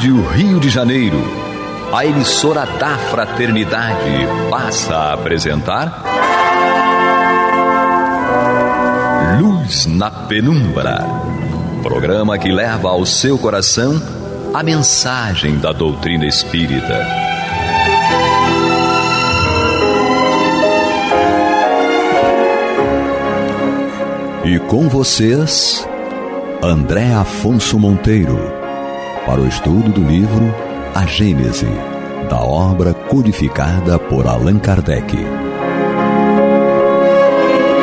Rádio Rio de Janeiro, a emissora da Fraternidade, passa a apresentar Luz na Penumbra, programa que leva ao seu coração a mensagem da doutrina espírita. E com vocês, André Afonso Monteiro, para o estudo do livro A Gênese, da obra codificada por Allan Kardec.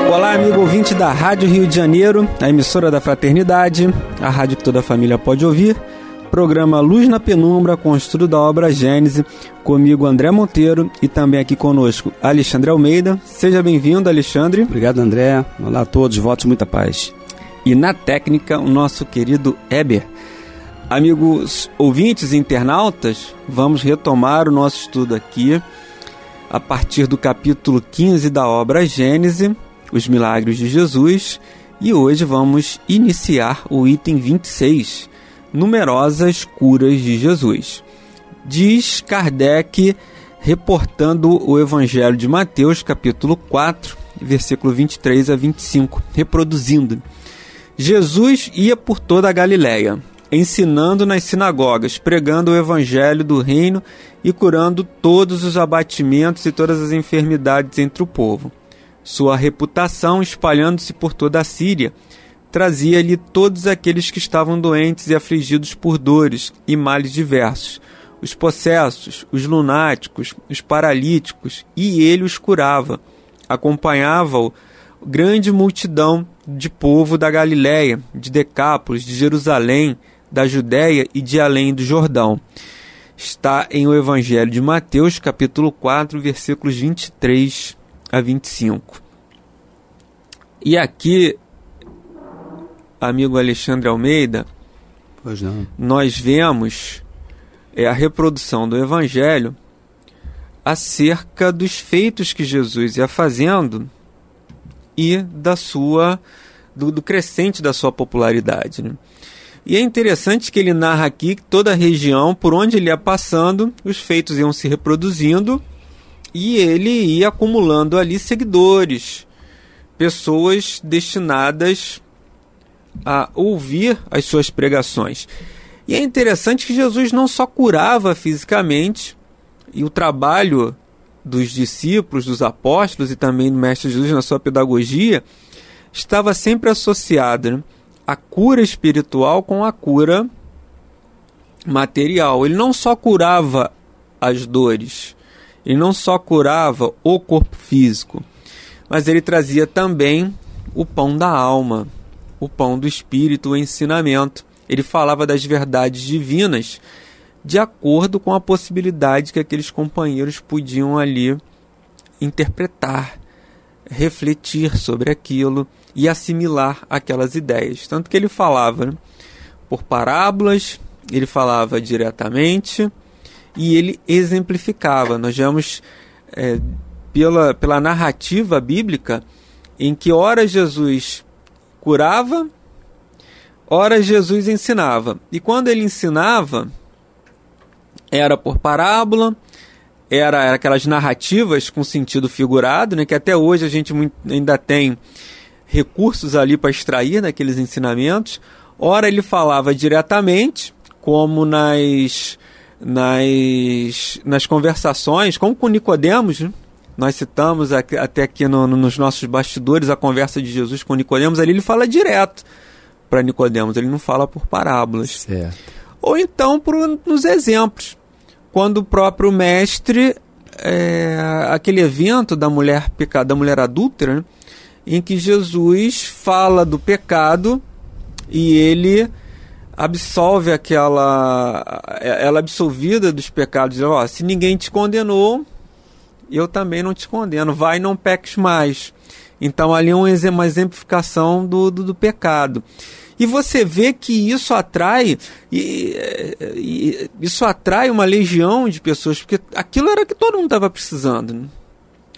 Olá, amigo ouvinte da Rádio Rio de Janeiro, a emissora da Fraternidade, a rádio que toda a família pode ouvir. Programa Luz na Penumbra, com o estudo da obra Gênese, comigo André Monteiro e também aqui conosco Alexandre Almeida. Seja bem-vindo, Alexandre. Obrigado, André. Olá a todos, votos, muita paz. E na técnica, o nosso querido Heber. Amigos ouvintes e internautas, vamos retomar o nosso estudo aqui a partir do capítulo 15 da obra Gênese, os milagres de Jesus, e hoje vamos iniciar o item 26, numerosas curas de Jesus. Diz Kardec, reportando o Evangelho de Mateus, capítulo 4, versículo 23 a 25, reproduzindo: Jesus ia por toda a Galiléia, ensinando nas sinagogas, pregando o Evangelho do reino e curando todos os abatimentos e todas as enfermidades entre o povo. Sua reputação, espalhando-se por toda a Síria, trazia-lhe todos aqueles que estavam doentes e afligidos por dores e males diversos, os possessos, os lunáticos, os paralíticos, e ele os curava. Acompanhava-o grande multidão de povo da Galiléia, de Decápolis, de Jerusalém, da Judéia e de além do Jordão. Está em o Evangelho de Mateus, capítulo 4, versículos 23 a 25. E aqui, amigo Alexandre Almeida, pois não, nós vemos a reprodução do Evangelho acerca dos feitos que Jesus ia fazendo e do crescente da sua popularidade, né? E é interessante que ele narra aqui que toda a região por onde ele ia passando, os feitos iam se reproduzindo e ele ia acumulando ali seguidores, pessoas destinadas a ouvir as suas pregações. E é interessante que Jesus não só curava fisicamente, e o trabalho dos discípulos, dos apóstolos e também do Mestre Jesus na sua pedagogia estava sempre associado, né, a cura espiritual com a cura material. Ele não só curava as dores, ele não só curava o corpo físico, mas ele trazia também o pão da alma, o pão do espírito, o ensinamento. Ele falava das verdades divinas de acordo com a possibilidade que aqueles companheiros podiam ali interpretar, refletir sobre aquilo e assimilar aquelas ideias. Tanto que ele falava, né, por parábolas, ele falava diretamente e ele exemplificava. Nós vemos pela narrativa bíblica em que ora Jesus curava, ora Jesus ensinava. E quando ele ensinava, era por parábola, era aquelas narrativas com sentido figurado, né, que até hoje a gente ainda tem recursos ali para extrair daqueles ensinamentos. Ora ele falava diretamente, como nas conversações, como com Nicodemos, né? Nós citamos até aqui nos nossos bastidores a conversa de Jesus com Nicodemos. Ali ele fala direto para Nicodemos, ele não fala por parábolas. Certo. Ou então nos exemplos, quando o próprio mestre, aquele evento da mulher adúltera, né, em que Jesus fala do pecado e ele absolve ela absolvida dos pecados. Diz: se ninguém te condenou, eu também não te condeno, vai e não peques mais. Então ali é uma exemplificação do pecado. E você vê que isso atrai uma legião de pessoas, porque aquilo era o que todo mundo estava precisando, né?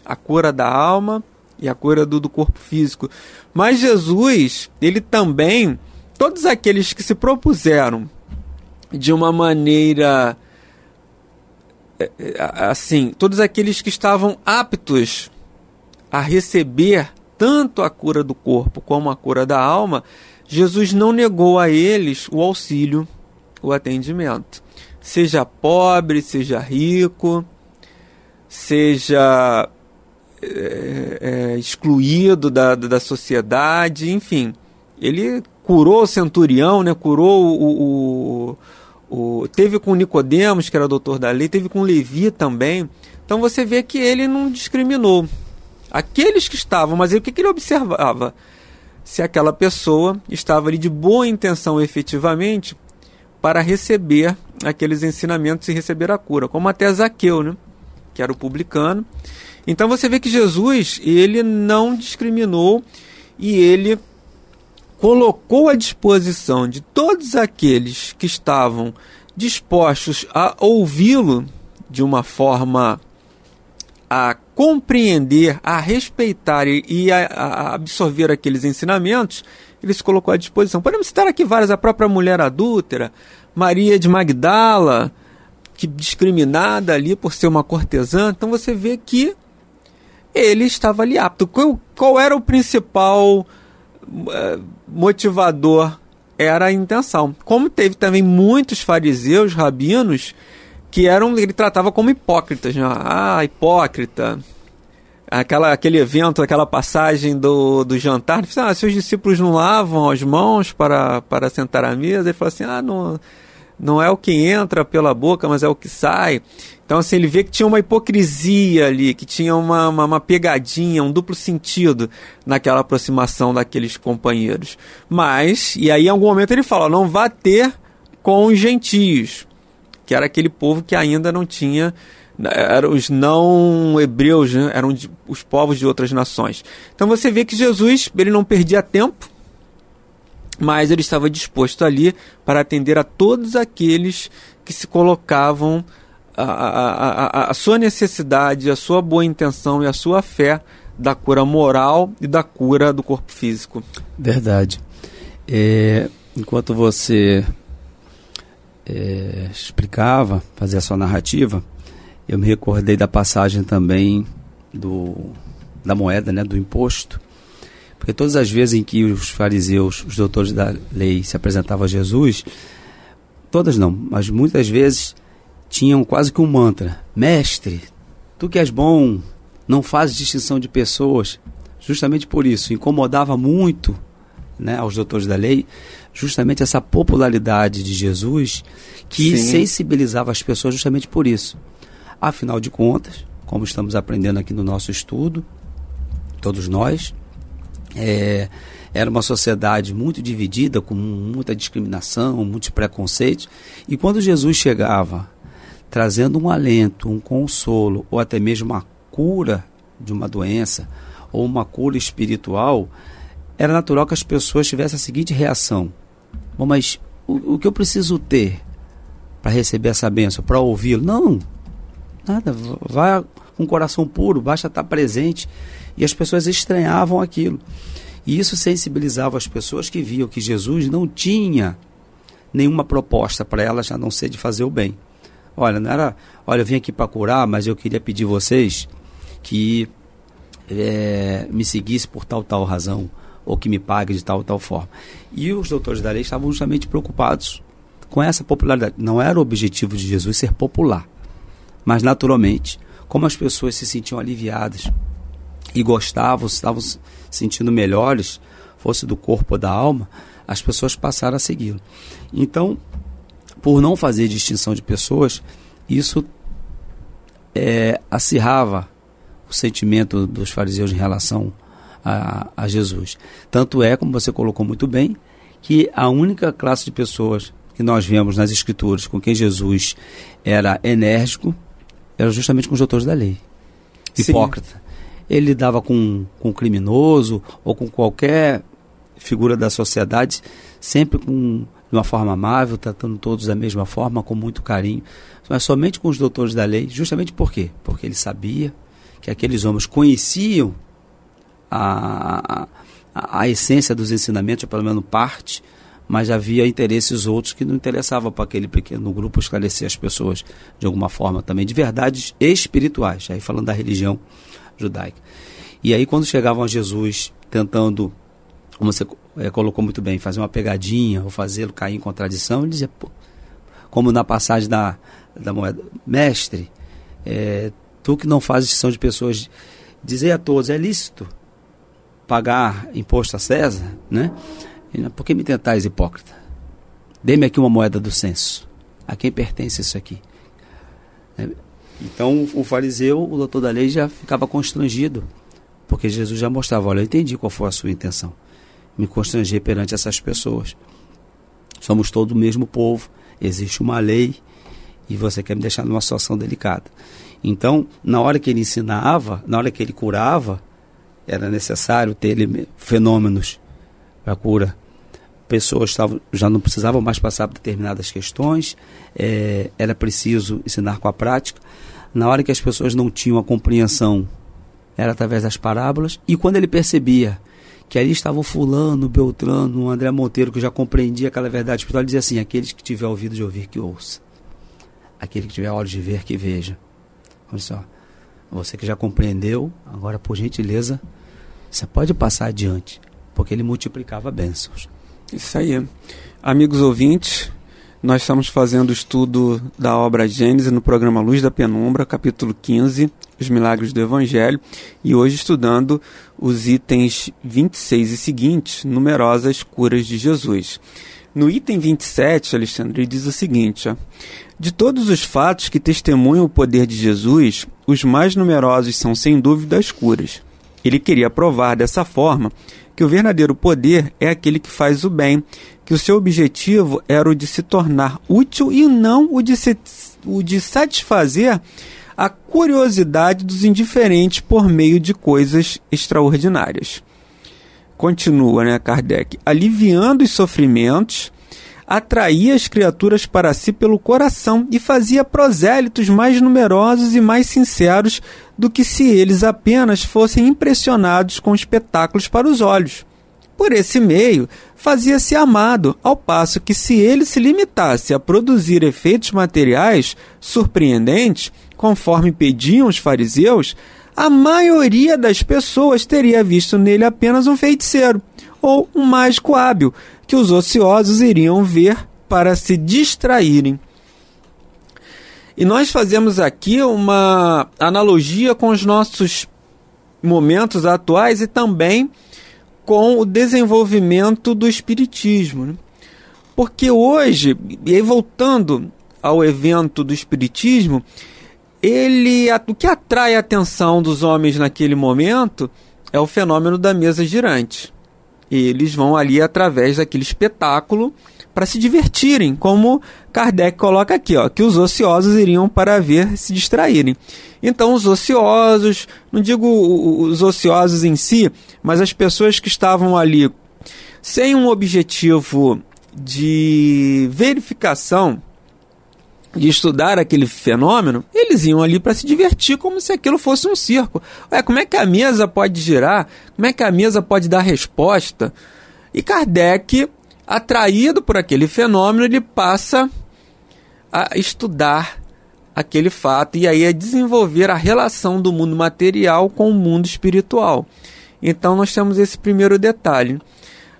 A cura da alma e a cura do corpo físico. Mas Jesus, ele também, todos aqueles que se propuseram de uma maneira assim, todos aqueles que estavam aptos a receber tanto a cura do corpo como a cura da alma, Jesus não negou a eles o auxílio, o atendimento. Seja pobre, seja rico, seja excluído da sociedade, enfim. Ele curou o centurião, né? Curou teve com Nicodemos, que era doutor da lei, teve com Levi também. Então você vê que ele não discriminou aqueles que estavam, mas o que ele observava? Se aquela pessoa estava ali de boa intenção efetivamente para receber aqueles ensinamentos e receber a cura, como até Zaqueu, né? Que era o publicano. Então você vê que Jesus, ele não discriminou e ele colocou à disposição de todos aqueles que estavam dispostos a ouvi-lo de uma forma a compreender, a respeitar e a absorver aqueles ensinamentos, ele se colocou à disposição. Podemos citar aqui várias, a própria mulher adúltera, Maria de Magdala, que discriminada ali por ser uma cortesã. Então você vê que ele estava ali apto. Qual era o principal motivador? Era a intenção. Como teve também muitos fariseus, rabinos, que ele tratava como hipócritas, né? Hipócrita. Aquele evento, aquela passagem do jantar, seus discípulos não lavam as mãos para sentar à mesa. Ele falou assim, não é o que entra pela boca, mas é o que sai. Então assim, ele vê que tinha uma hipocrisia ali, que tinha uma pegadinha, um duplo sentido naquela aproximação daqueles companheiros. Mas, e aí em algum momento ele fala, não vá ter com os gentios, que era aquele povo que ainda não tinha, eram os não hebreus, né? Eram os povos de outras nações. Então você vê que Jesus, ele não perdia tempo, mas ele estava disposto ali para atender a todos aqueles que se colocavam a sua necessidade, a sua boa intenção e a sua fé da cura moral e da cura do corpo físico. Verdade. Enquanto você explicava, fazia a sua narrativa, eu me recordei da passagem também da moeda, né, do imposto. Porque todas as vezes em que os fariseus, os doutores da lei, se apresentavam a Jesus, todas não, mas muitas vezes tinham quase que um mantra: mestre, tu que és bom, não fazes distinção de pessoas. Justamente por isso, incomodava muito, né, aos doutores da lei, justamente essa popularidade de Jesus, que sensibilizava as pessoas justamente por isso. Afinal de contas, como estamos aprendendo aqui no nosso estudo, todos nós, era uma sociedade muito dividida, com muita discriminação, muitos preconceitos, e quando Jesus chegava trazendo um alento, um consolo, ou até mesmo uma cura de uma doença, ou uma cura espiritual, era natural que as pessoas tivessem a seguinte reação: bom, mas o que eu preciso ter para receber essa bênção, para ouvi-lo? Não, nada, vai com um coração puro, basta estar presente. E as pessoas estranhavam aquilo. E isso sensibilizava as pessoas que viam que Jesus não tinha nenhuma proposta para elas, a não ser de fazer o bem. Olha, não era, eu vim aqui para curar, mas eu queria pedir vocês que me seguissem por tal razão, ou que me paguem de tal forma. E os doutores da lei estavam justamente preocupados com essa popularidade. Não era o objetivo de Jesus ser popular, mas naturalmente, como as pessoas se sentiam aliviadas e gostavam, estavam se sentindo melhores, fosse do corpo ou da alma, as pessoas passaram a segui-lo. Então, por não fazer distinção de pessoas, isso acirrava o sentimento dos fariseus em relação a Jesus. Tanto é, como você colocou muito bem, que a única classe de pessoas que nós vemos nas Escrituras com quem Jesus era enérgico era justamente com os doutores da lei. Hipócrita. Sim. Ele lidava com um criminoso ou com qualquer figura da sociedade, sempre de uma forma amável, tratando todos da mesma forma, com muito carinho, mas somente com os doutores da lei. Justamente por quê? Porque ele sabia que aqueles homens conheciam a essência dos ensinamentos, ou pelo menos parte, mas havia interesses outros que não interessavam para aquele pequeno grupo esclarecer as pessoas de alguma forma também, de verdades espirituais, aí falando da religião judaica. E aí quando chegavam a Jesus tentando, como você colocou muito bem, fazer uma pegadinha ou fazê-lo cair em contradição, ele dizia, pô, como na passagem da moeda, mestre, tu que não fazes distinção de pessoas, dizer a todos, é lícito pagar imposto a César, né? Por que me tentais, hipócrita? Dê-me aqui uma moeda do censo. A quem pertence isso aqui? Então o fariseu, o doutor da lei, já ficava constrangido, porque Jesus já mostrava, olha, eu entendi qual foi a sua intenção, me constranger perante essas pessoas. Somos todos o mesmo povo, existe uma lei e você quer me deixar numa situação delicada. Então, na hora que ele ensinava, na hora que ele curava, era necessário ter fenômenos para cura. Pessoas já não precisavam mais passar por determinadas questões, era preciso ensinar com a prática. Na hora que as pessoas não tinham a compreensão, era através das parábolas. E quando ele percebia que ali estava o fulano, o Beltrano, o André Monteiro, que já compreendia aquela verdade espiritual, ele dizia assim, aquele que tiver ouvido de ouvir, que ouça. Aquele que tiver olhos de ver, que veja. Olha só, você que já compreendeu, agora por gentileza, você pode passar adiante, porque ele multiplicava bênçãos. Isso aí. Amigos ouvintes, nós estamos fazendo o estudo da obra Gênesis no programa Luz da Penumbra, capítulo 15, Os Milagres do Evangelho, e hoje estudando os itens 26 e seguintes, numerosas curas de Jesus. No item 27, Alexandre, ele diz o seguinte, ó, de todos os fatos que testemunham o poder de Jesus, os mais numerosos são, sem dúvida, as curas. Ele queria provar dessa forma que o verdadeiro poder é aquele que faz o bem, que o seu objetivo era o de se tornar útil e não o de satisfazer a curiosidade dos indiferentes por meio de coisas extraordinárias. Continua, né, Kardec, aliviando os sofrimentos, atraía as criaturas para si pelo coração e fazia prosélitos mais numerosos e mais sinceros do que se eles apenas fossem impressionados com espetáculos para os olhos. Por esse meio, fazia-se amado, ao passo que se ele se limitasse a produzir efeitos materiais surpreendentes, conforme pediam os fariseus, a maioria das pessoas teria visto nele apenas um feiticeiro ou um mágico hábil, que os ociosos iriam ver para se distraírem. E nós fazemos aqui uma analogia com os nossos momentos atuais e também com o desenvolvimento do Espiritismo, né? Porque hoje, e aí voltando ao evento do Espiritismo, o que atrai a atenção dos homens naquele momento é o fenômeno da mesa girante. Eles vão ali através daquele espetáculo para se divertirem, como Kardec coloca aqui, ó, que os ociosos iriam para ver se distraírem. Então os ociosos, não digo os ociosos em si, mas as pessoas que estavam ali sem um objetivo de verificação, de estudar aquele fenômeno, eles iam ali para se divertir como se aquilo fosse um circo. Como é que a mesa pode girar? Como é que a mesa pode dar resposta? E Kardec, atraído por aquele fenômeno, ele passa a estudar aquele fato e aí a desenvolver a relação do mundo material com o mundo espiritual. Então nós temos esse primeiro detalhe.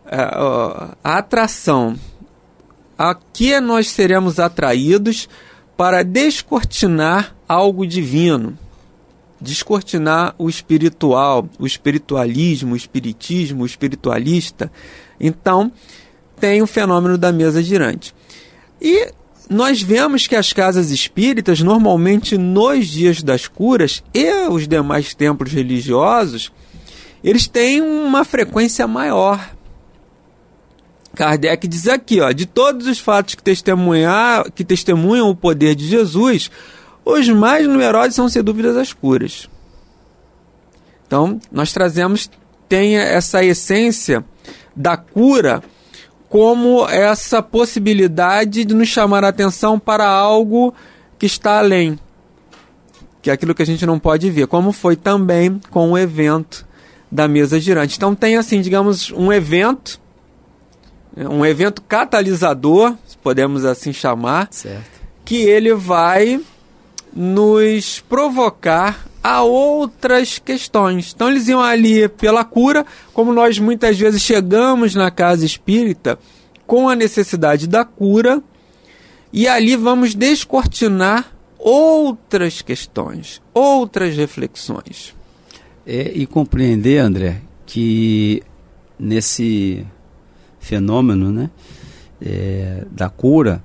A atração. A que nós seremos atraídos para descortinar algo divino, descortinar o espiritual, o espiritualismo, o espiritismo, o espiritualista. Então, tem o fenômeno da mesa girante. E nós vemos que as casas espíritas, normalmente nos dias das curas e os demais templos religiosos, eles têm uma frequência maior. Kardec diz aqui, ó, de todos os fatos que testemunham o poder de Jesus, os mais numerosos são, sem dúvidas, as curas. Então, nós tem essa essência da cura como essa possibilidade de nos chamar a atenção para algo que está além, que é aquilo que a gente não pode ver, como foi também com o evento da mesa girante. Então, tem assim, digamos, um evento, um evento catalisador, se podemos assim chamar, certo, que ele vai nos provocar a outras questões. Então eles iam ali pela cura, como nós muitas vezes chegamos na casa espírita com a necessidade da cura, e ali vamos descortinar outras questões, outras reflexões. E compreender, André, que nesse fenômeno, né, da cura,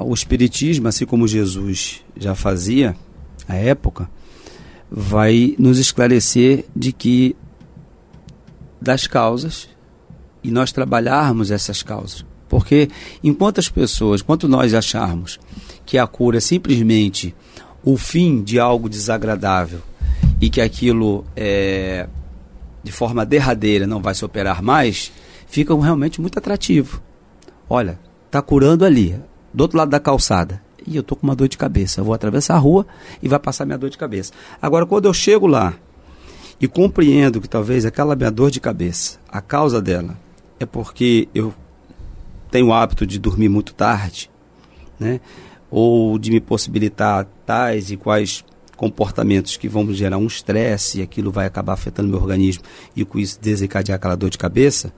o Espiritismo, assim como Jesus já fazia à época, vai nos esclarecer de que das causas, e nós trabalharmos essas causas. Porque enquanto nós acharmos que a cura é simplesmente o fim de algo desagradável e que aquilo de forma derradeira não vai se operar mais, fica realmente muito atrativo. Olha, está curando ali, do outro lado da calçada, e eu estou com uma dor de cabeça, eu vou atravessar a rua e vai passar minha dor de cabeça. Agora, quando eu chego lá e compreendo que talvez aquela minha dor de cabeça, a causa dela é porque eu tenho o hábito de dormir muito tarde, né? Ou de me possibilitar tais e quais comportamentos que vão gerar um estresse, e aquilo vai acabar afetando meu organismo, e com isso desencadear aquela dor de cabeça,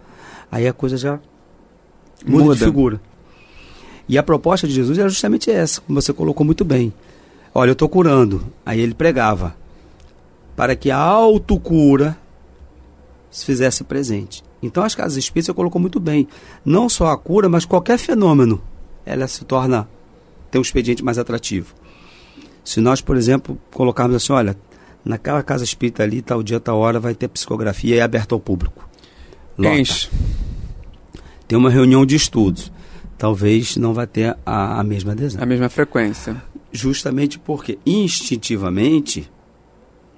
aí a coisa já muda de figura. E a proposta de Jesus era justamente essa, como você colocou muito bem. Olha, eu estou curando. Aí ele pregava para que a autocura se fizesse presente. Então as casas espíritas você colocou muito bem. Não só a cura, mas qualquer fenômeno, ela se torna, tem um expediente mais atrativo. Se nós, por exemplo, colocarmos assim, olha, naquela casa espírita ali, tal dia, tal hora, vai ter psicografia e é aberto ao público. Lota. Tem uma reunião de estudos. Talvez não vai ter a mesma adesão. A mesma frequência. Justamente porque, instintivamente,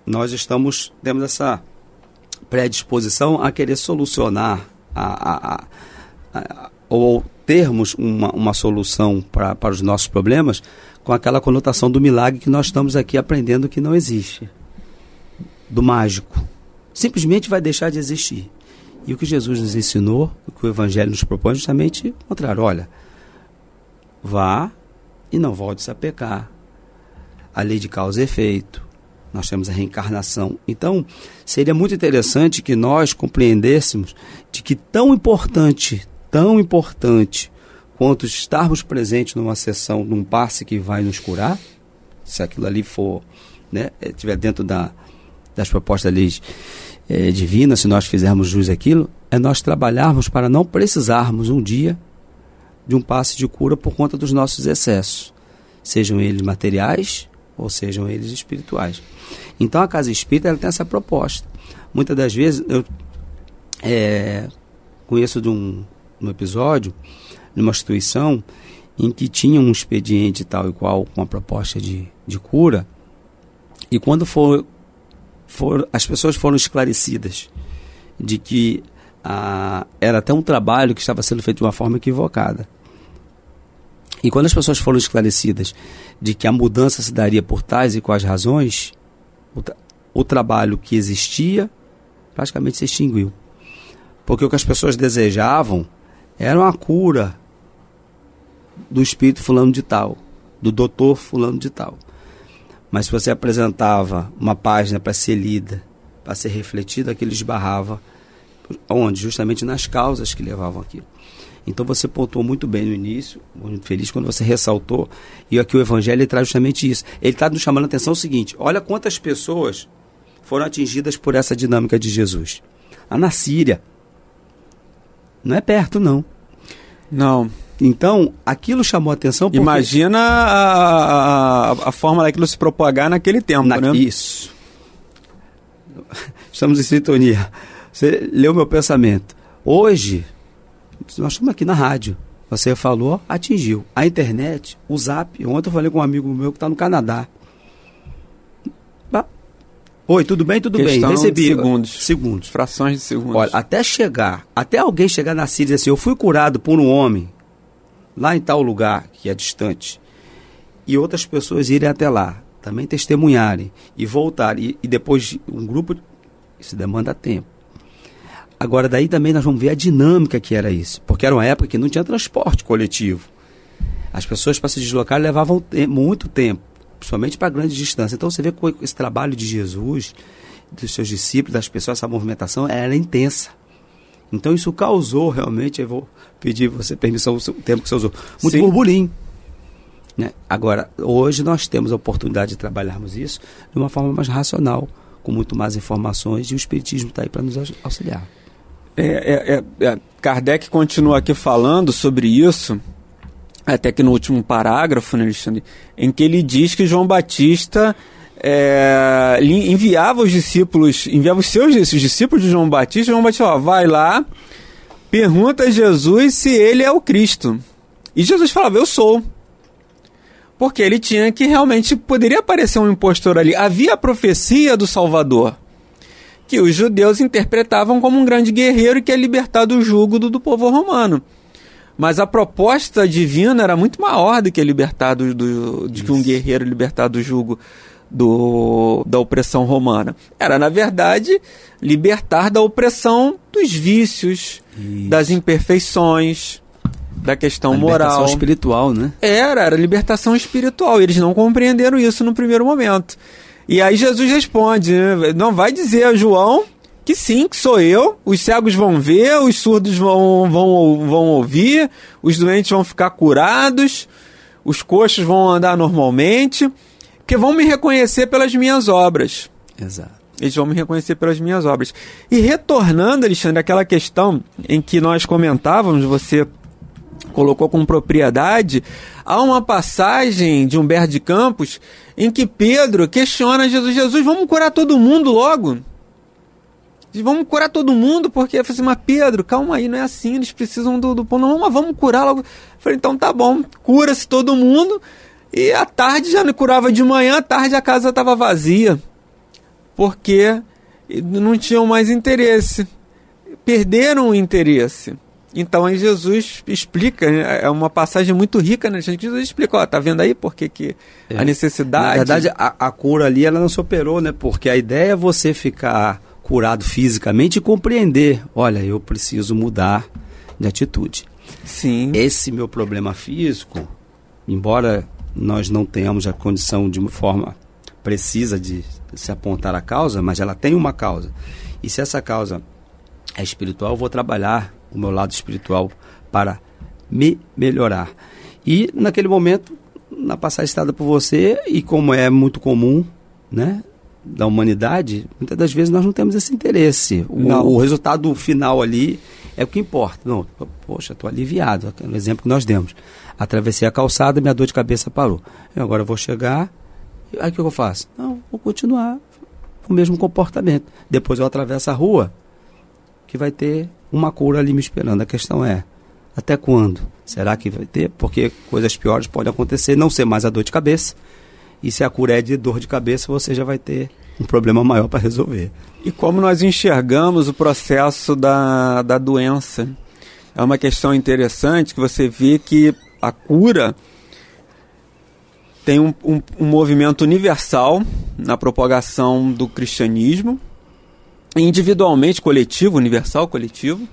nós temos essa predisposição a querer solucionar, ou termos uma solução para os nossos problemas com aquela conotação do milagre que nós estamos aqui aprendendo que não existe. Do mágico. Simplesmente vai deixar de existir. E o que Jesus nos ensinou, o que o Evangelho nos propõe, justamente o contrário. Olha, vá e não volte a pecar. A lei de causa e efeito. Nós temos a reencarnação. Então, seria muito interessante que nós compreendêssemos de que tão importante quanto estarmos presentes numa sessão, num passe que vai nos curar, se aquilo ali for, né, estiver dentro das propostas da lei divina, se nós fizermos jus àquilo, é nós trabalharmos para não precisarmos um dia de um passe de cura por conta dos nossos excessos, sejam eles materiais ou sejam eles espirituais. Então a casa espírita ela tem essa proposta. Muitas das vezes eu conheço de um episódio numa instituição em que tinha um expediente tal e qual com uma proposta de cura, e quando as pessoas foram esclarecidas de que era até um trabalho que estava sendo feito de uma forma equivocada. E quando as pessoas foram esclarecidas de que a mudança se daria por tais e quais razões, o trabalho que existia praticamente se extinguiu. Porque o que as pessoas desejavam era uma cura do espírito fulano de tal, do doutor fulano de tal. Mas se você apresentava uma página para ser lida, para ser refletida, aquilo esbarrava onde? Justamente nas causas que levavam aquilo. Então você pontuou muito bem no início, muito feliz quando você ressaltou, e aqui o Evangelho traz justamente isso. Ele está nos chamando a atenção o seguinte: olha quantas pessoas foram atingidas por essa dinâmica de Jesus. Na Síria. Não é perto, não. Não. Então, aquilo chamou a atenção porque... Imagina a forma daquilo se propagar naquele tempo, né? Isso. Estamos em sintonia. Você leu meu pensamento. Hoje, nós estamos aqui na rádio. Você falou, atingiu. A internet, o Zap. Ontem eu falei com um amigo meu que está no Canadá. Oi, tudo bem? Tudo bem. Recebi. Segundos. Frações de segundos. Olha, até alguém chegar na Síria e dizer assim, eu fui curado por um homem lá em tal lugar, que é distante, e outras pessoas irem até lá, também testemunharem, e voltarem, e depois um grupo, isso demanda tempo. Agora, daí também nós vamos ver a dinâmica que era isso. Porque era uma época que não tinha transporte coletivo. As pessoas, para se deslocar, levavam muito tempo, principalmente para grandes distâncias. Então, você vê que esse trabalho de Jesus, dos seus discípulos, das pessoas, essa movimentação era intensa. Então, isso causou realmente, eu vou pedir você permissão, o tempo que você usou, muito burburinho. Né? Agora, hoje nós temos a oportunidade de trabalharmos isso de uma forma mais racional, com muito mais informações, e o Espiritismo está aí para nos auxiliar. Kardec continua aqui falando sobre isso, até que no último parágrafo, né, Alexandre, em que ele diz que João Batista enviava os seus discípulos de João Batista, vai lá, pergunta a Jesus se ele é o Cristo. E Jesus falava, eu sou. Porque ele tinha que realmente, poderia aparecer um impostor ali. Havia a profecia do Salvador, que os judeus interpretavam como um grande guerreiro que ia libertar do jugo do povo romano. Mas a proposta divina era muito maior do que libertar de que um guerreiro libertar do jugo da opressão romana. Era, na verdade, libertar da opressão dos vícios, das imperfeições, da questão moral. Libertação espiritual, né? Era libertação espiritual. E eles não compreenderam isso no primeiro momento. E aí Jesus responde, né? Não vai dizer a João que sim, que sou eu. Os cegos vão ver, os surdos vão ouvir, os doentes vão ficar curados, os coxos vão andar normalmente, porque vão me reconhecer pelas minhas obras. Exato. Eles vão me reconhecer pelas minhas obras. E retornando, Alexandre, àquela questão em que nós comentávamos, você colocou com propriedade, há uma passagem de Humberto de Campos em que Pedro questiona Jesus, vamos curar todo mundo logo? Vamos curar todo mundo, porque eu falei assim, mas Pedro, calma aí, não é assim, eles precisam do pão, não, mas vamos curar logo. Eu falei, então tá bom, cura-se todo mundo, e à tarde já não curava de manhã, à tarde a casa estava vazia, porque não tinham mais interesse, perderam o interesse. Então aí Jesus explica, é uma passagem muito rica, né? Jesus explica, tá vendo aí por que a necessidade... Na verdade, a cura ali, ela não se operou, né? Porque a ideia é você ficar curado fisicamente e compreender, olha, eu preciso mudar de atitude. Sim. Esse meu problema físico, embora nós não tenhamos a condição de uma forma precisa de se apontar a causa, mas ela tem uma causa. E se essa causa é espiritual, eu vou trabalhar o meu lado espiritual para me melhorar. E naquele momento, na passagem citada por você, e como é muito comum, né, da humanidade, muitas das vezes nós não temos esse interesse. O resultado final ali é o que importa. Não, poxa, estou aliviado, no exemplo que nós demos. Atravessei a calçada, minha dor de cabeça parou. Eu agora vou chegar, aí o que eu faço? Não, vou continuar com o mesmo comportamento. Depois eu atravesso a rua, que vai ter uma cura ali me esperando. A questão é, até quando? Será que vai ter? Porque coisas piores podem acontecer, não ser mais a dor de cabeça. E se a cura é de dor de cabeça, você já vai ter um problema maior para resolver. E como nós enxergamos o processo da doença? É uma questão interessante que você vê que a cura tem um movimento universal na propagação do cristianismo, individualmente, coletivo, universal, coletivo,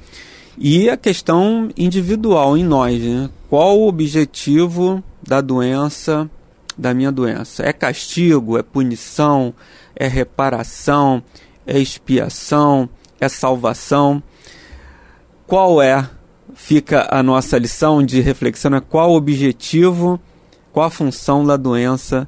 e a questão individual em nós, né? Qual o objetivo da doença, da minha doença? É castigo? É punição? É reparação? É expiação? É salvação? Qual fica a nossa lição de reflexão, né? Qual o objetivo, qual a função da doença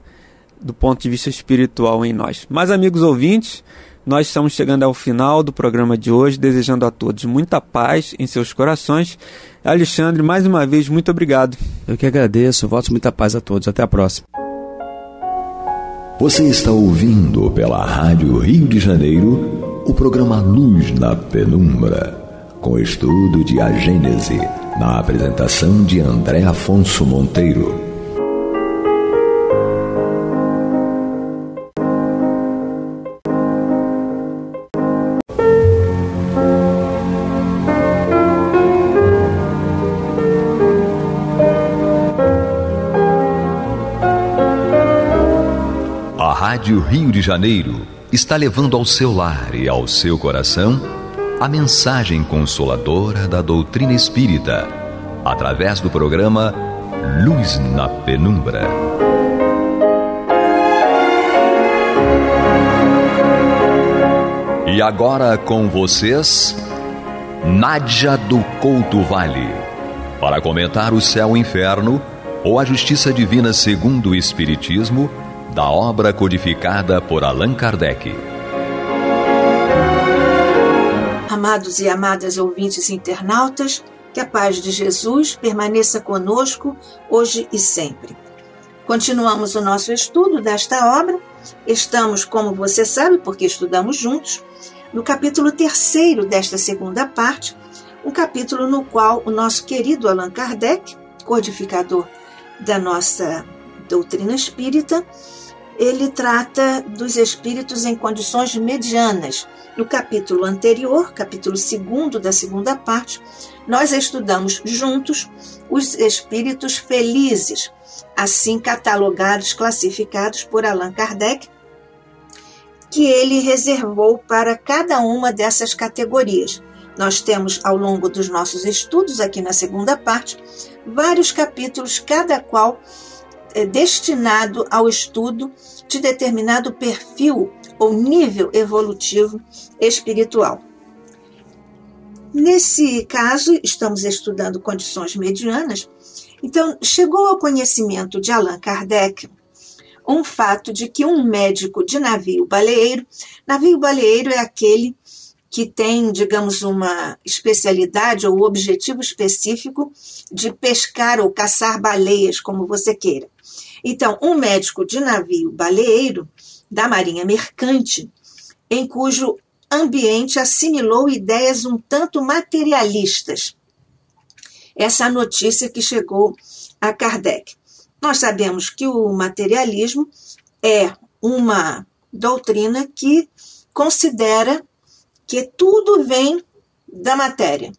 do ponto de vista espiritual em nós? Mas, amigos ouvintes, nós estamos chegando ao final do programa de hoje, desejando a todos muita paz em seus corações. Alexandre, mais uma vez, muito obrigado. Eu que agradeço, voto muita paz a todos. Até a próxima. Você está ouvindo pela Rádio Rio de Janeiro o programa Luz na Penumbra, com estudo de A Gênese, na apresentação de André Afonso Monteiro. A Rádio Rio de Janeiro está levando ao seu lar e ao seu coração a mensagem consoladora da doutrina espírita, através do programa Luz na Penumbra. E agora com vocês, Nádia do Couto Vale, para comentar o Céu e Inferno, ou a Justiça Divina segundo o Espiritismo, da obra codificada por Allan Kardec. Amados e amadas ouvintes internautas, que a paz de Jesus permaneça conosco hoje e sempre. Continuamos o nosso estudo desta obra. Estamos, como você sabe, porque estudamos juntos, no capítulo 3º desta segunda parte, um capítulo no qual o nosso querido Allan Kardec, codificador da nossa doutrina espírita, ele trata dos espíritos em condições medianas. No capítulo anterior, capítulo 2º da segunda parte, nós estudamos juntos os espíritos felizes, assim catalogados, classificados por Allan Kardec, que ele reservou para cada uma dessas categorias. Nós temos, ao longo dos nossos estudos, aqui na segunda parte, vários capítulos, cada qual destinado ao estudo de determinado perfil ou nível evolutivo espiritual. Nesse caso, estamos estudando condições medianas, então chegou ao conhecimento de Allan Kardec um fato de que um médico de navio baleeiro é aquele que tem, digamos, uma especialidade ou objetivo específico de pescar ou caçar baleias, como você queira. Então, um médico de navio baleeiro da Marinha Mercante, em cujo ambiente assimilou ideias um tanto materialistas. Essa é a notícia que chegou a Kardec. Nós sabemos que o materialismo é uma doutrina que considera que tudo vem da matéria.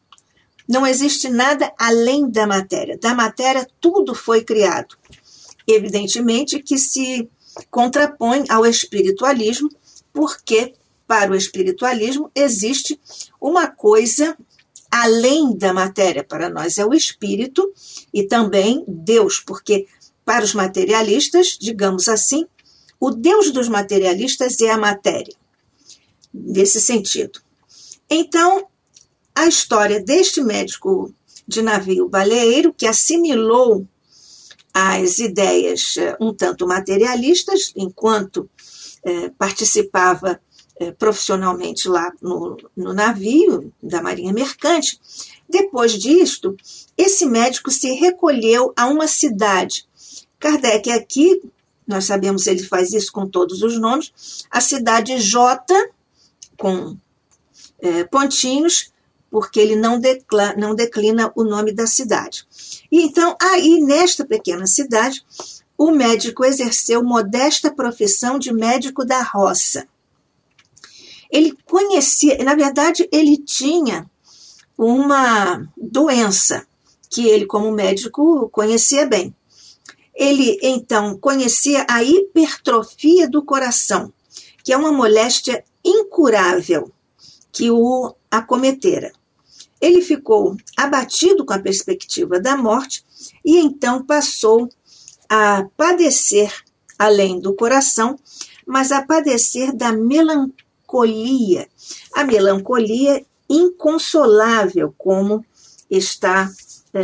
Não existe nada além da matéria. Da matéria tudo foi criado. Evidentemente que se contrapõe ao espiritualismo, porque para o espiritualismo existe uma coisa além da matéria. Para nós é o espírito e também Deus, porque para os materialistas, digamos assim, o Deus dos materialistas é a matéria, nesse sentido. Então, a história deste médico de navio baleeiro que assimilou as ideias um tanto materialistas, enquanto participava profissionalmente lá no navio da Marinha Mercante. Depois disto, esse médico se recolheu a uma cidade. Kardec aqui, nós sabemos ele faz isso com todos os nomes, a cidade J, com pontinhos, porque ele não declina o nome da cidade. E então, aí, nesta pequena cidade, o médico exerceu modesta profissão de médico da roça. Ele conhecia, na verdade, ele tinha uma doença que ele, como médico, conhecia bem. Ele, então, conhecia a hipertrofia do coração, que é uma moléstia incurável que o acometera. Ele ficou abatido com a perspectiva da morte e então passou a padecer, além do coração, mas a padecer da melancolia. A melancolia inconsolável, como está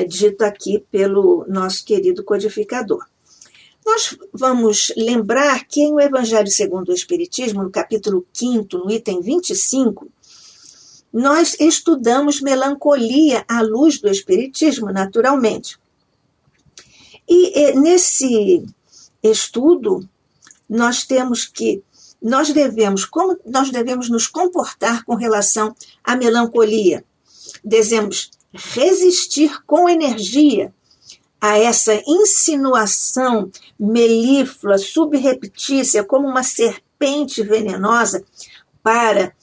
dito aqui pelo nosso querido codificador. Nós vamos lembrar que em o Evangelho segundo o Espiritismo, no capítulo 5º, no item 25, nós estudamos melancolia à luz do Espiritismo, naturalmente. E nesse estudo, nós temos que, como nós devemos nos comportar com relação à melancolia. Devemos resistir com energia a essa insinuação melíflua, subreptícia, como uma serpente venenosa, para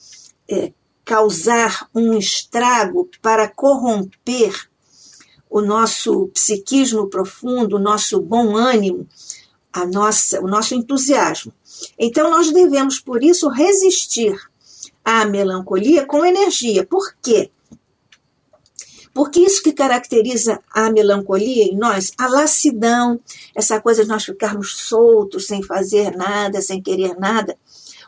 causar um estrago, para corromper o nosso psiquismo profundo, o nosso bom ânimo, o nosso entusiasmo. Então, nós devemos, por isso, resistir a melancolia com energia. Por quê? Porque isso que caracteriza a melancolia em nós, a lassidão, essa coisa de nós ficarmos soltos, sem fazer nada, sem querer nada,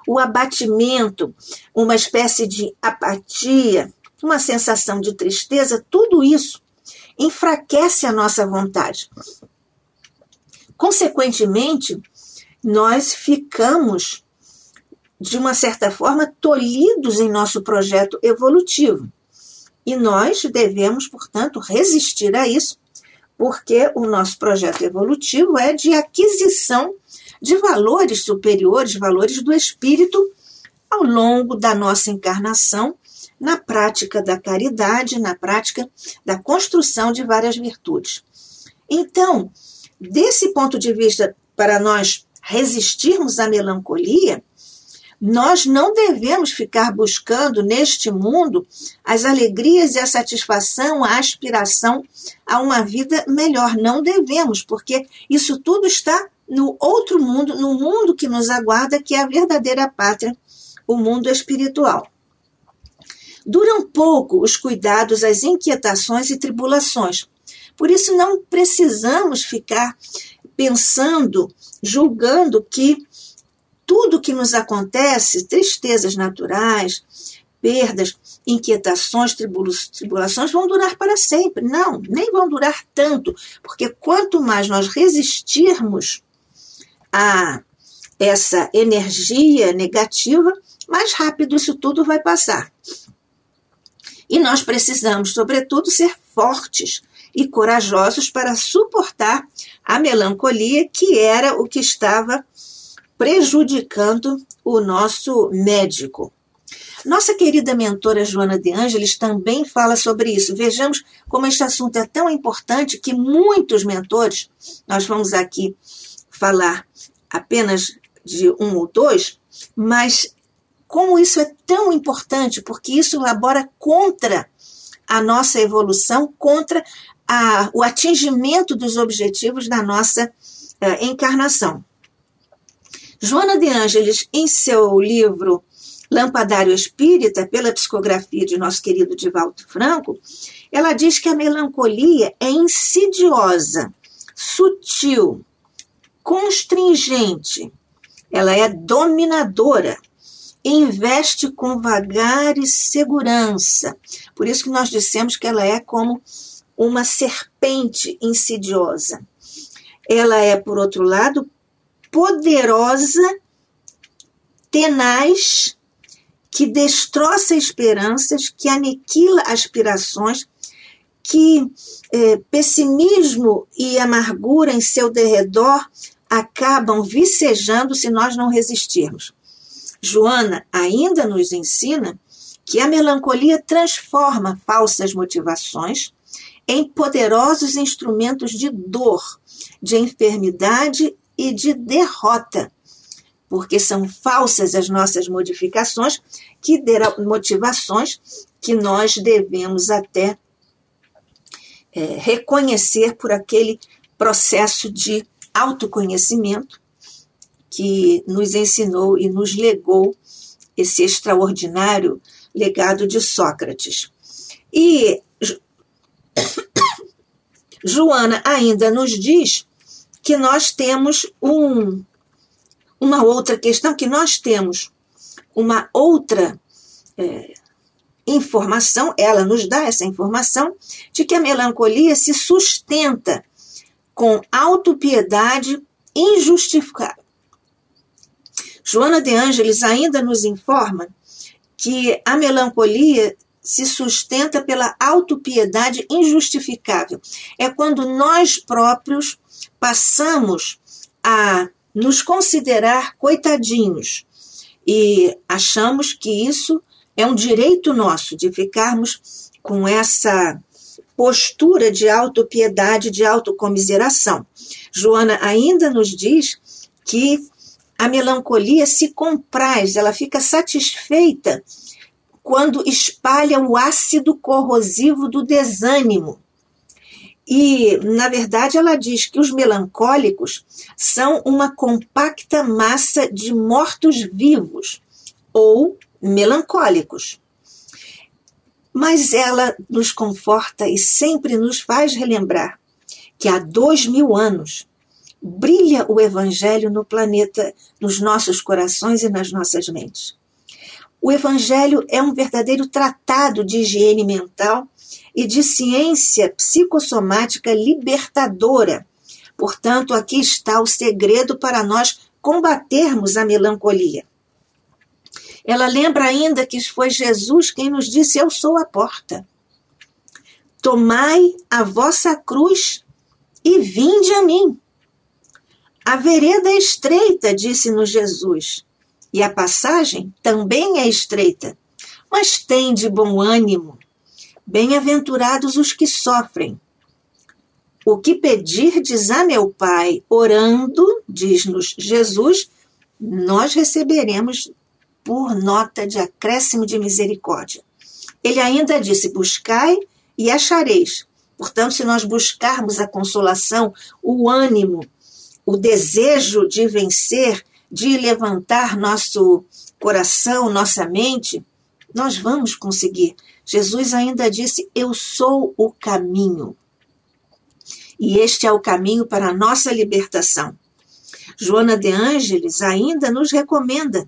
o abatimento, uma espécie de apatia, uma sensação de tristeza, tudo isso enfraquece a nossa vontade. Consequentemente, nós ficamos, de uma certa forma, tolhidos em nosso projeto evolutivo. E nós devemos, portanto, resistir a isso, porque o nosso projeto evolutivo é de aquisição de valores superiores, valores do espírito, ao longo da nossa encarnação, na prática da caridade, na prática da construção de várias virtudes. Então, desse ponto de vista, para nós resistirmos à melancolia, nós não devemos ficar buscando neste mundo as alegrias e a satisfação, a aspiração a uma vida melhor. Não devemos, porque isso tudo está no outro mundo, no mundo que nos aguarda, que é a verdadeira pátria, o mundo espiritual. Duram pouco os cuidados, as inquietações e tribulações. Por isso não precisamos ficar pensando, julgando que tudo que nos acontece, tristezas naturais, perdas, inquietações, tribulações, vão durar para sempre. Não, nem vão durar tanto, porque quanto mais nós resistirmos a essa energia negativa, mais rápido isso tudo vai passar. E nós precisamos, sobretudo, ser fortes e corajosos para suportar a melancolia, que era o que estava prejudicando o nosso médico. Nossa querida mentora Joana de Ângeles também fala sobre isso. Vejamos como este assunto é tão importante que muitos mentores, nós vamos aqui falar apenas de um ou dois, mas como isso é tão importante, porque isso labora contra a nossa evolução, contra o atingimento dos objetivos da nossa encarnação. Joana de Ângeles, em seu livro Lampadário Espírita, pela psicografia de nosso querido Divaldo Franco, ela diz que a melancolia é insidiosa, sutil, constringente, ela é dominadora, investe com vagar e segurança. Por isso que nós dissemos que ela é como uma serpente insidiosa. Ela é, por outro lado, poderosa, tenaz, que destroça esperanças, que aniquila aspirações, que pessimismo e amargura em seu derredor acabam vicejando se nós não resistirmos. Joana ainda nos ensina que a melancolia transforma falsas motivações em poderosos instrumentos de dor, de enfermidade e de derrota, porque são falsas as nossas motivações que nós devemos até reconhecer por aquele processo de autoconhecimento que nos ensinou e nos legou esse extraordinário legado de Sócrates. E Joana ainda nos diz que nós temos uma outra questão, que nós temos uma outra informação, ela nos dá essa informação, de que a melancolia se sustenta com autopiedade injustificável. Joana de Ângeles ainda nos informa que a melancolia se sustenta pela autopiedade injustificável. É quando nós próprios passamos a nos considerar coitadinhos e achamos que isso é um direito nosso, de ficarmos com essa postura de autopiedade, de autocomiseração. Joana ainda nos diz que a melancolia se compraz, ela fica satisfeita quando espalha o ácido corrosivo do desânimo. E, na verdade, ela diz que os melancólicos são uma compacta massa de mortos-vivos, ou, melancólicos. Mas ela nos conforta e sempre nos faz relembrar que há 2000 anos brilha o Evangelho no planeta, nos nossos corações e nas nossas mentes. O Evangelho é um verdadeiro tratado de higiene mental e de ciência psicossomática libertadora. Portanto, aqui está o segredo para nós combatermos a melancolia. Ela lembra ainda que foi Jesus quem nos disse: eu sou a porta. Tomai a vossa cruz e vinde a mim. A vereda é estreita, disse-nos Jesus, e a passagem também é estreita, mas tende bom ânimo. Bem-aventurados os que sofrem. O que pedirdes a meu Pai, orando, diz-nos Jesus, nós receberemos por nota de acréscimo de misericórdia. Ele ainda disse: buscai e achareis. Portanto, se nós buscarmos a consolação, o ânimo, o desejo de vencer, de levantar nosso coração, nossa mente, nós vamos conseguir. Jesus ainda disse: eu sou o caminho. E este é o caminho para a nossa libertação. Joana de Ângeles ainda nos recomenda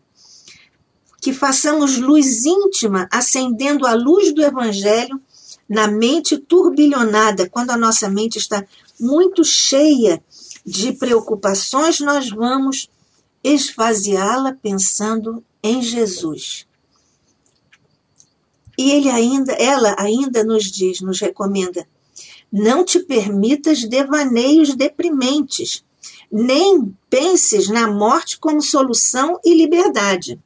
que façamos luz íntima, acendendo a luz do Evangelho na mente turbilhonada. Quando a nossa mente está muito cheia de preocupações, nós vamos esvaziá-la pensando em Jesus. E ela ainda nos diz, nos recomenda: não te permitas devaneios deprimentes, nem penses na morte como solução e liberdade.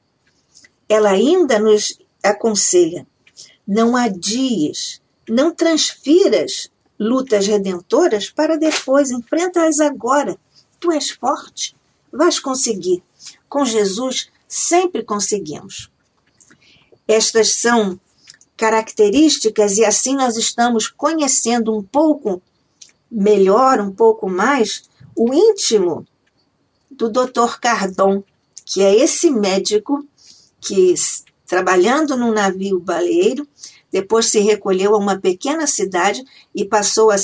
Ela ainda nos aconselha: não adies, não transfiras lutas redentoras para depois, enfrenta-as agora. Tu és forte, vais conseguir. Com Jesus sempre conseguimos. Estas são características e assim nós estamos conhecendo um pouco melhor, um pouco mais, o íntimo do Dr. Cardon, que é esse médico que, trabalhando num navio baleeiro, depois se recolheu a uma pequena cidade e passou a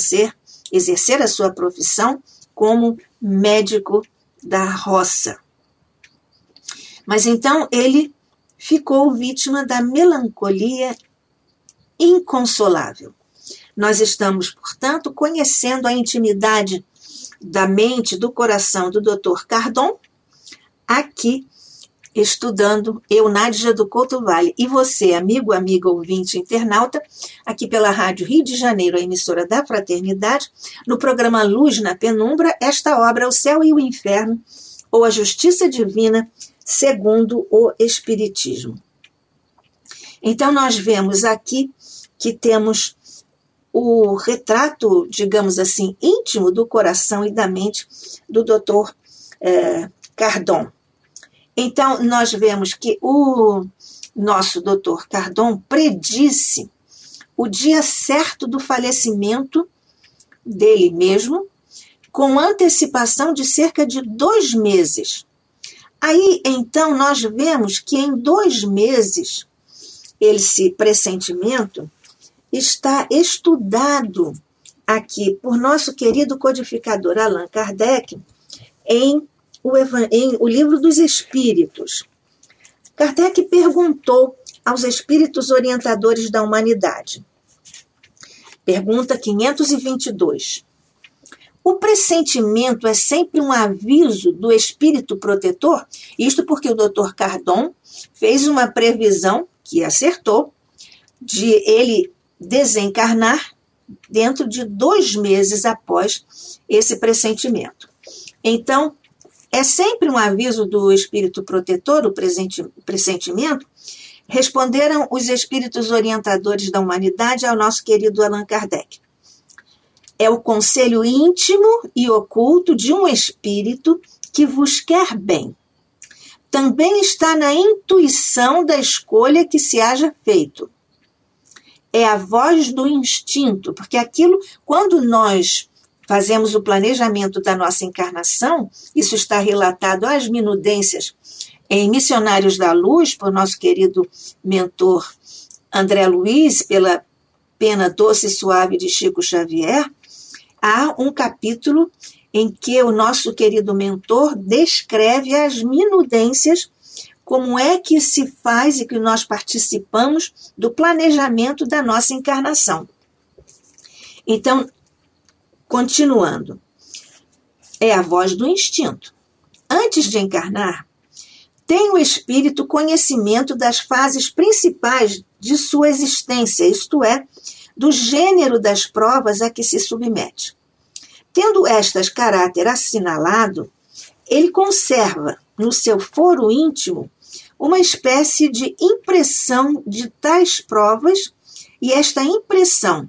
exercer a sua profissão como médico da roça. Mas então ele ficou vítima da melancolia inconsolável. Nós estamos, portanto, conhecendo a intimidade da mente, do coração do Dr. Cardon, aqui estudando eu, Nádia do Couto Vale, e você, amigo, amiga, ouvinte, internauta, aqui pela Rádio Rio de Janeiro, a emissora da Fraternidade, no programa Luz na Penumbra, esta obra, O Céu e o Inferno, ou a Justiça Divina, segundo o Espiritismo. Então, nós vemos aqui que temos o retrato, digamos assim, íntimo do coração e da mente do Dr. Cardon. Então, nós vemos que o nosso Dr. Cardon predisse o dia certo do falecimento dele mesmo, com antecipação de cerca de 2 meses. Aí, então, nós vemos que em 2 meses, esse pressentimento está estudado aqui por nosso querido codificador Allan Kardec em o Livro dos Espíritos. Kardec perguntou aos espíritos orientadores da humanidade. Pergunta 522. O pressentimento é sempre um aviso do espírito protetor? Isto porque o Dr. Cardon fez uma previsão, que acertou, de ele desencarnar dentro de 2 meses após esse pressentimento. Então, é sempre um aviso do espírito protetor, o pressentimento? Responderam os espíritos orientadores da humanidade ao nosso querido Allan Kardec. É o conselho íntimo e oculto de um espírito que vos quer bem. Também está na intuição da escolha que se haja feito. É a voz do instinto, porque aquilo, quando nós fazemos o planejamento da nossa encarnação, isso está relatado às minudências em Missionários da Luz, por nosso querido mentor André Luiz, pela Pena Doce e Suave de Chico Xavier, há um capítulo em que o nosso querido mentor descreve as minudências, como é que se faz e que nós participamos do planejamento da nossa encarnação. Então, continuando, é a voz do instinto. Antes de encarnar, tem o espírito conhecimento das fases principais de sua existência, isto é, do gênero das provas a que se submete. Tendo estas caráter assinalado, ele conserva no seu foro íntimo uma espécie de impressão de tais provas, e esta impressão,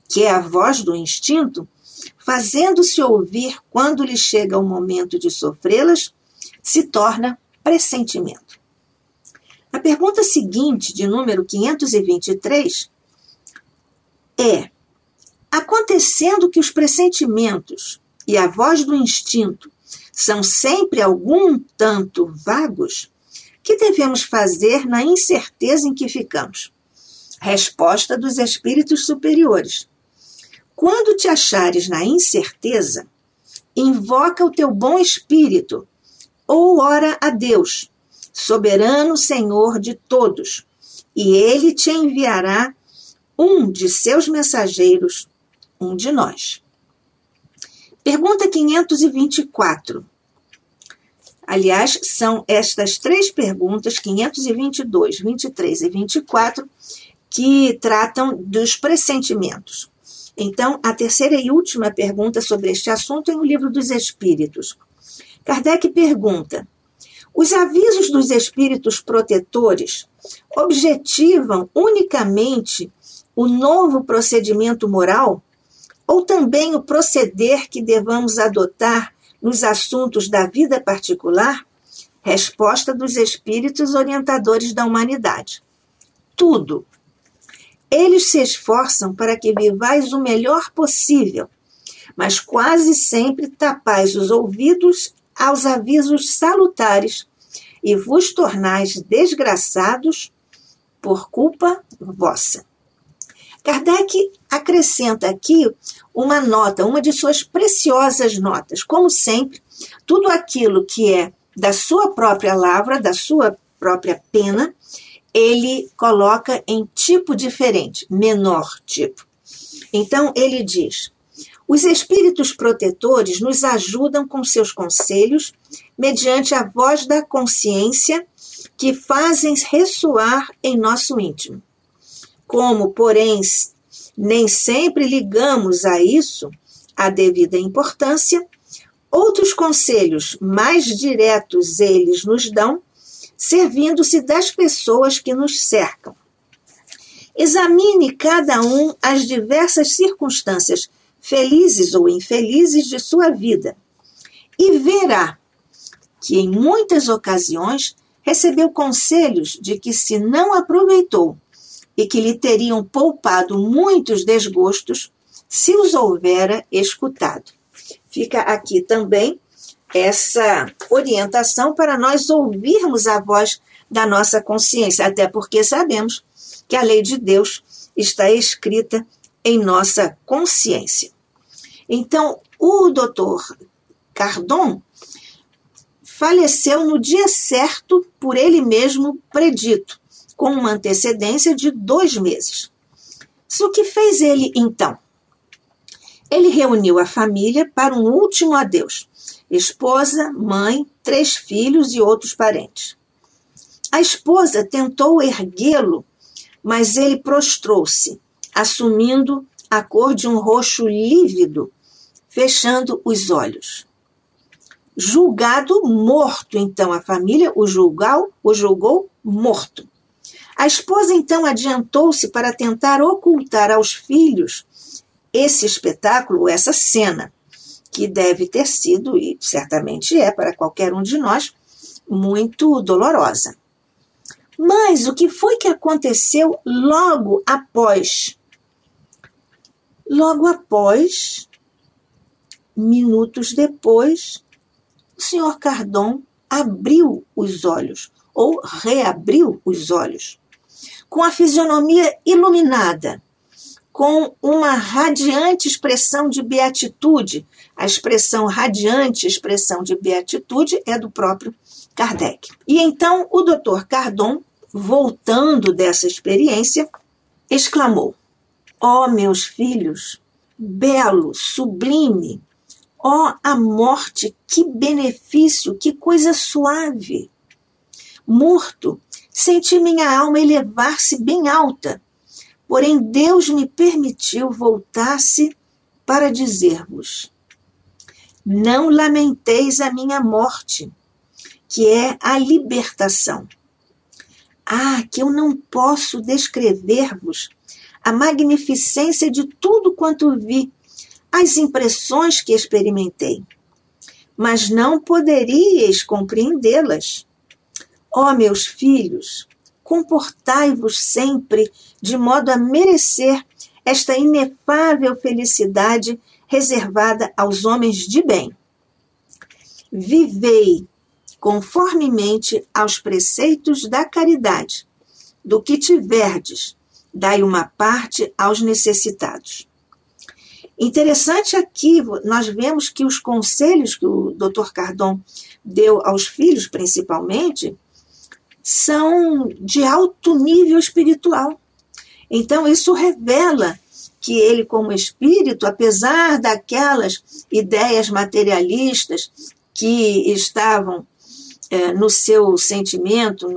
que é a voz do instinto, fazendo-se ouvir quando lhe chega o momento de sofrê-las, se torna pressentimento. A pergunta seguinte, de número 523, é: acontecendo que os pressentimentos e a voz do instinto são sempre algum tanto vagos, que devemos fazer na incerteza em que ficamos? Resposta dos espíritos superiores: quando te achares na incerteza, invoca o teu bom espírito, ou ora a Deus, soberano Senhor de todos, e ele te enviará um de seus mensageiros, um de nós. Pergunta 524. Aliás, são estas três perguntas, 522, 23 e 24, que tratam dos pressentimentos. Então, a terceira e última pergunta sobre este assunto é no Livro dos Espíritos. Kardec pergunta: os avisos dos espíritos protetores objetivam unicamente o novo procedimento moral, ou também o proceder que devamos adotar nos assuntos da vida particular? Resposta dos espíritos orientadores da humanidade: tudo. Eles se esforçam para que vivais o melhor possível, mas quase sempre tapais os ouvidos aos avisos salutares e vos tornais desgraçados por culpa vossa. Kardec acrescenta aqui uma nota, uma de suas preciosas notas. Como sempre, tudo aquilo que é da sua própria lavra, da sua própria pena, ele coloca em tipo diferente, menor tipo. Então, ele diz: os espíritos protetores nos ajudam com seus conselhos, mediante a voz da consciência, que fazem ressoar em nosso íntimo. Como, porém, nem sempre ligamos a isso a devida importância, outros conselhos mais diretos eles nos dão, servindo-se das pessoas que nos cercam. Examine cada um as diversas circunstâncias, felizes ou infelizes, de sua vida, e verá que em muitas ocasiões recebeu conselhos de que se não aproveitou e que lhe teriam poupado muitos desgostos se os houvera escutado. Fica aqui também essa orientação para nós ouvirmos a voz da nossa consciência, até porque sabemos que a lei de Deus está escrita em nossa consciência. Então, o doutor Cardon faleceu no dia certo, por ele mesmo predito, com uma antecedência de 2 meses. O que fez ele, então? Ele reuniu a família para um último adeus: esposa, mãe, 3 filhos e outros parentes. A esposa tentou erguê-lo, mas ele prostrou-se, assumindo a cor de um roxo lívido, fechando os olhos. Julgado morto, então a família o julgou morto. A esposa então adiantou-se para tentar ocultar aos filhos esse espetáculo, essa cena, que deve ter sido, e certamente é para qualquer um de nós, muito dolorosa. Mas o que foi que aconteceu logo após? Logo após, minutos depois, o senhor Cardon abriu os olhos, ou reabriu os olhos, com a fisionomia iluminada, com uma radiante expressão de beatitude. A expressão radiante, expressão de beatitude, é do próprio Kardec. E então o Dr. Cardon, voltando dessa experiência, exclamou: ó meus filhos, belo, sublime, ó a morte, que benefício, que coisa suave! Morto, senti minha alma elevar-se bem alta, porém Deus me permitiu voltar-se para dizer-vos: não lamenteis a minha morte, que é a libertação. Ah, que eu não posso descrever-vos a magnificência de tudo quanto vi, as impressões que experimentei, mas não poderíeis compreendê-las. Ó meus filhos, comportai-vos sempre de modo a merecer esta inefável felicidade reservada aos homens de bem. Vivei conformemente aos preceitos da caridade. Do que tiverdes, dai uma parte aos necessitados. Interessante aqui, nós vemos que os conselhos que o Dr. Cardon deu aos filhos, principalmente, são de alto nível espiritual. Então, isso revela que ele, como espírito, apesar daquelas ideias materialistas que estavam no seu sentimento,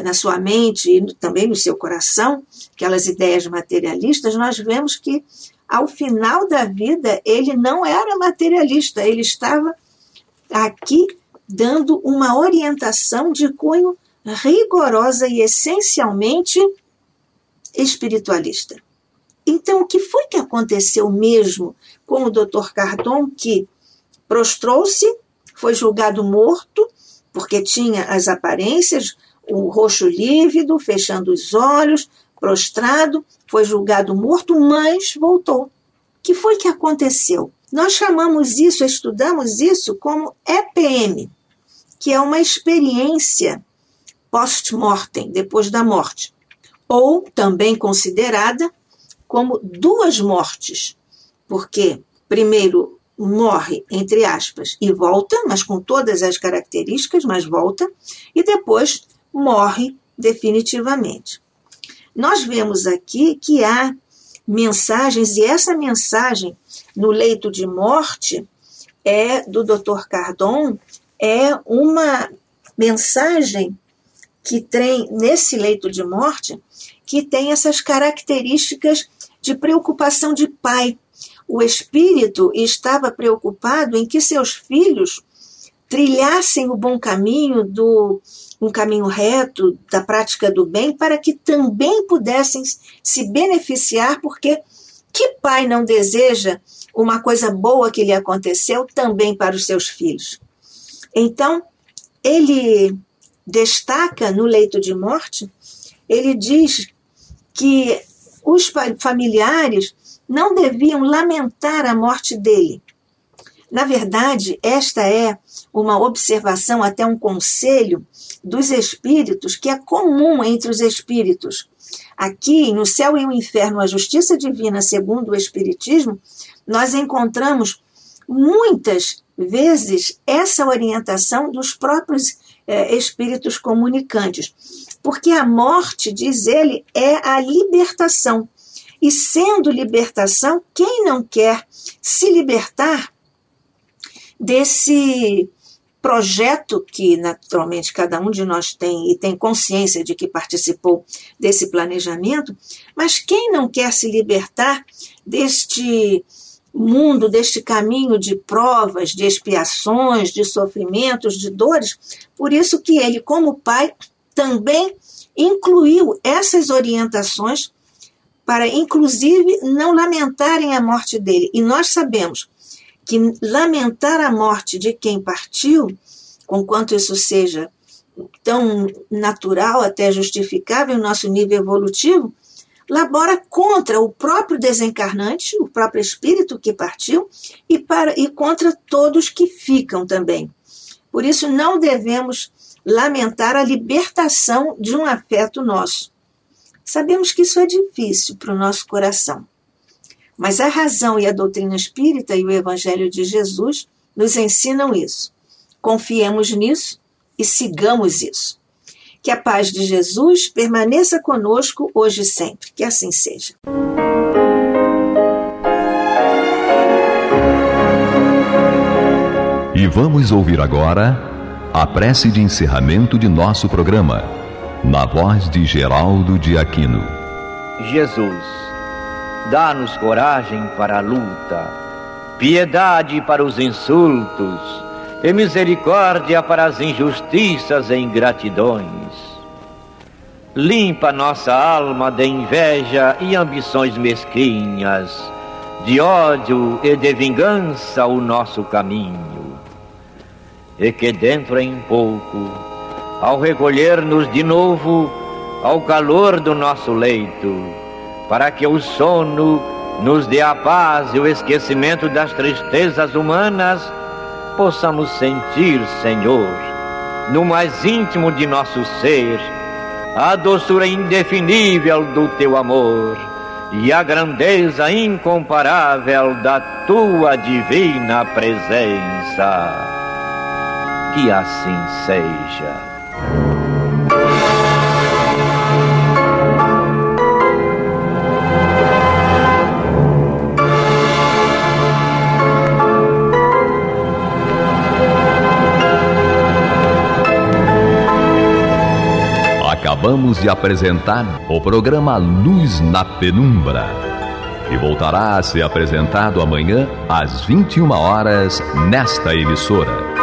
na sua mente e também no seu coração, aquelas ideias materialistas, nós vemos que, ao final da vida, ele não era materialista, ele estava aqui dando uma orientação de cunho rigorosa e essencialmente espiritualista. Então, o que foi que aconteceu mesmo com o Dr. Cardon, que prostrou-se, foi julgado morto, porque tinha as aparências, o rosto lívido, fechando os olhos, prostrado, foi julgado morto, mas voltou. O que foi que aconteceu? Nós chamamos isso, estudamos isso como EPM, que é uma experiência post-mortem, depois da morte, ou também considerada como duas mortes, porque primeiro morre, entre aspas, e volta, mas com todas as características, mas volta, e depois morre definitivamente. Nós vemos aqui que há mensagens, e essa mensagem no leito de morte do Dr. Cardon, é uma mensagem que tem, nesse leito de morte, que tem essas características de preocupação de pai. O espírito estava preocupado em que seus filhos trilhassem o bom caminho, um caminho reto, da prática do bem, para que também pudessem se beneficiar, porque que pai não deseja uma coisa boa que lhe aconteceu também para os seus filhos? Então, ele destaca no leito de morte, ele diz que os familiares não deviam lamentar a morte dele. Na verdade, esta é uma observação, até um conselho dos espíritos, que é comum entre os espíritos. Aqui, no Céu e o Inferno, a Justiça Divina, segundo o Espiritismo, nós encontramos muitas vezes essa orientação dos próprios espíritos comunicantes. Porque a morte, diz ele, é a libertação. E sendo libertação, quem não quer se libertar desse projeto que naturalmente cada um de nós tem e tem consciência de que participou desse planejamento, mas quem não quer se libertar deste mundo, deste caminho de provas, de expiações, de sofrimentos, de dores? Por isso que ele, como pai, também incluiu essas orientações para, inclusive, não lamentarem a morte dele. E nós sabemos que lamentar a morte de quem partiu, conquanto isso seja tão natural, até justificável em nosso nível evolutivo, labora contra o próprio desencarnante, o próprio espírito que partiu, e contra todos que ficam também. Por isso, não devemos lamentar a libertação de um afeto nosso. Sabemos que isso é difícil para o nosso coração. Mas a razão e a doutrina espírita e o Evangelho de Jesus nos ensinam isso. Confiemos nisso e sigamos isso. Que a paz de Jesus permaneça conosco hoje e sempre. Que assim seja. E vamos ouvir agora a prece de encerramento de nosso programa, na voz de Geraldo de Aquino. Jesus, dá-nos coragem para a luta, piedade para os insultos e misericórdia para as injustiças e ingratidões. Limpa nossa alma de inveja e ambições mesquinhas, de ódio e de vingança o nosso caminho. E que dentro em pouco, ao recolher-nos de novo ao calor do nosso leito, para que o sono nos dê a paz e o esquecimento das tristezas humanas, possamos sentir, Senhor, no mais íntimo de nosso ser, a doçura indefinível do Teu amor e a grandeza incomparável da Tua divina presença. Que assim seja. Acabamos de apresentar o programa Luz na Penumbra, que voltará a ser apresentado amanhã às 21 horas nesta emissora.